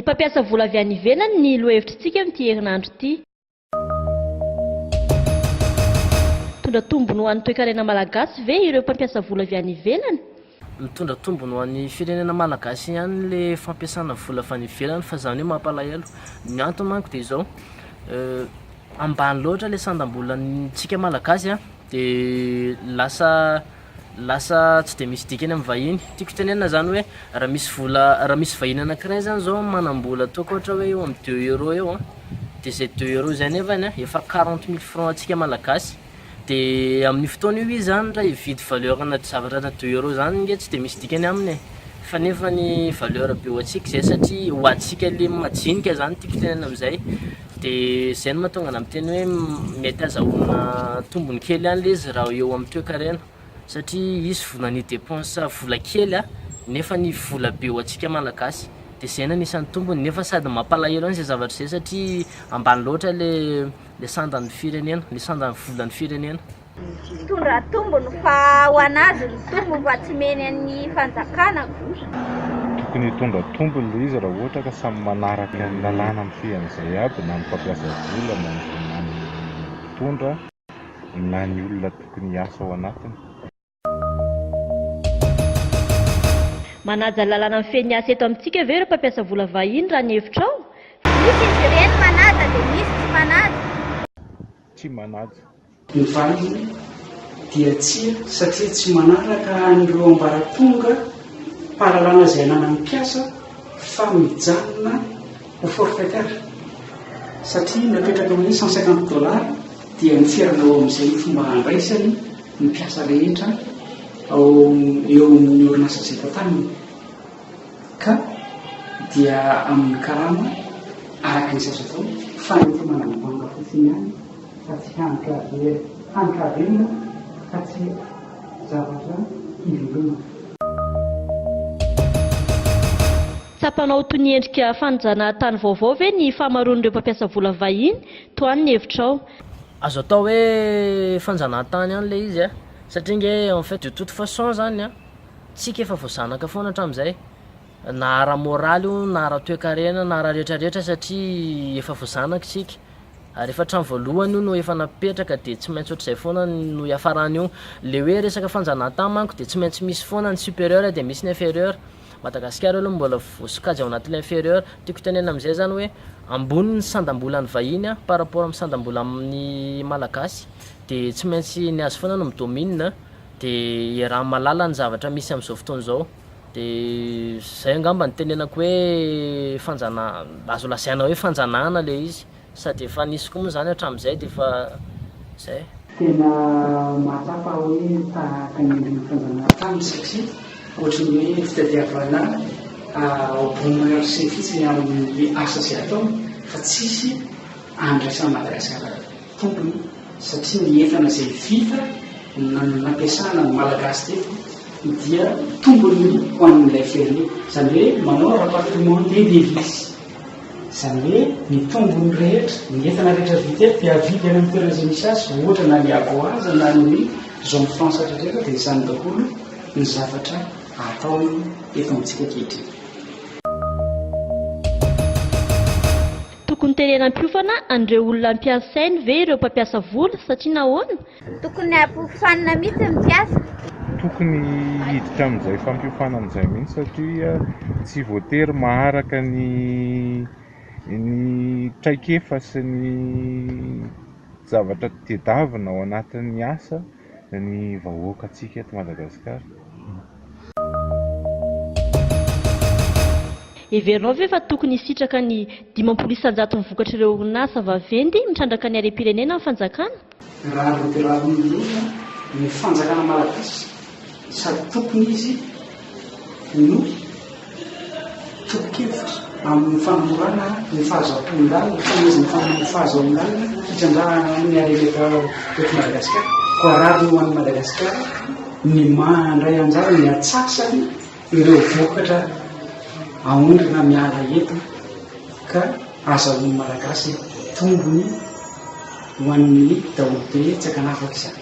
mpampiasa vola avy any ivelany ny lohahevitrintsika amin'ity herinandro ity. Mitondra tombony ho an'ny toe-karena malagasy ve ireo mpampiasa vola avy any ivelany? Mitondra tombony ho an'ny firenena malagasy ihany le fampiasana vola avy any ivelany fa zany hoe mampalahelo. Ny antony manko dia izao, ambany loatra le sandam-bolantsika malagasy dia lasa tsy dia misy dikany amin'ny vahiny. Tiako tenenina zany hoe raha misy vahiny anankiray zany zao manam-bola ataoko ohatra hoe eo amin'ny 2 euro eo dia zay 2 euro zay nefany efa 40 000 francs antsika malagasy. Dia amin'ny fotoana io izy zany raha hividy valeur na zavatra na 2 euro zany nge tsy dia misy dikany aminy fa nefa ny valeur be ho antsika zay satria ho antsika le majinika zany tiako tenenina amin'izay. Dia zay no mahatonga ana miteny hoe mety azahoana tombony kely ihany le izy raha eo amin'ny toe-karena satria izy vonany dépense vola kely nefa ny vola be ho antsika malagasy. Dia zay no anisan'ny tombony nefa sady mampalahelo izay zavatra izay satria ambany loatra le sandan'ny firenena, le sandan'ny volan'ny firenena. Mitondra tombony fa ho anazy ny tombony fa tsy meny amin'ny fanjakana. Tokony hitondra tombony le izy raha ohatra ka samy manaraka ny lalàna amin'ny fian'izay aby na ny mpampiasa vola na ny mpitondra na ny olona tokony hiasa ao anatiny. Manaja lalàna amin'ny feny asa eto amintsika ve ireo mpampiasa vola vahiny raha ny hevitrao? Misy izy ireny manaja dia misy tsy manaja. Tsy manaja. Ny vahiny dia tsia satria tsy manaraka an'ireo ambaratonga fahalalana izay ananan'ny mpiasa fa mijanona ho forfaitaire satria napetraka amin'ny $150 dia miferana ao amin'izay fomba handraisany ny mpiasa rehetra eo amin'ny orinasa izay tantaniny ka dia amin'ny karama araka ny sazo atao fa efa manamibanga fotsiny ihany fa tsy hanikavena ka tsy zavatra ivelona. Tsapanao toy ny endrika fanojana tany vaovao ve ny fahamaroan'ireo mpampiasa vola vahiny toa ny hevitrao? Azo atao hoe fanjanahantany ihany le izy satria nge en fait de toute façon zany tsika efa voazanaka foana hatramin'izay na ara-moraly io na ara-toe-karena na ara-rehetrarehetra satria efa voazanaka tsika ary efa hatramin'ny voalohany io no efa napetraka dia tsy maintsy ohatr'izay foana no iafarany io. Le hoe resaka fanjanahantany manko dia tsy maintsy misy foana ny supérieur dia misy ny inférieur. Madagasikara aloha mbola voasokajy ao anatin'ilay inférieur. Tiako tenena amin'izay zany hoe ambony ny sandam-bolan'ny vahiny par rapport amin'ny sandam-bola amin'ny malagasy dia tsy maintsy ny azo foana no midomine dia raha malala ny zavatra misy amin'izao fotoana izao. Dia zay angamba ny tenenako hoe azo lasaina hoe fanjanahana le izy sady efa nisy koa moa zany hatramin'izay dia efa zay. Tena mahatsapa hoe tahaka ny fanjanahantany satria ohatran'ny hoe fitadiavana bonheur sy fitsiny amin'ny asa izay atao fa tsisy andraisana Madagasikara tompony satria ny entana izay vita nampiasana ny malagasy teto dia tombony ho an'ilay firenena. Izany hoe manao rapatriement des devises, izany hoe ny tombony rehetra ny entana rehetra vita eto dia avidy any amin'ny toerana izay misy azy ohatra na ny aboaza na ny zone France rehetra dia izany daholo ny zavatra atao eto amintsika ankehitriny. Tokony tenenam-piofana an'ireo olona mpiasainy ve ireo mpampiasa vola satria nahoana? Tokony ampihofanina mihitsy ny mpiasa. Tokony hiditra amin'izay fampiofanana amin'izay mihitsy satria tsy voatery maharaka ny traikefa sy ny zavatra tediavina ao anatin'ny asa ny vahoaka antsika eto Madagasikara. Heverinao ve fa tokony hisitraka ny 50% ny vokatr'ireo orinasa vaventy mitrandraka ny harem-pirenena amin'ny fanjakana? Raha roterarony ny fanjakana malagasy sady tokony izy no toko-kevitra amin'ny fanomorana ny fahazoam-pon-dalina ny fahazoam-dalina fitrandrahana ny areleka eto Madagasikara. Koa rariny ho an'ny Madagasikara ny mandray anjara ny atsasany ireo vokatra aondrina miala eto ka azahoan'ny malagasy tombony ho an'ny daholo be tsakanafaka izany.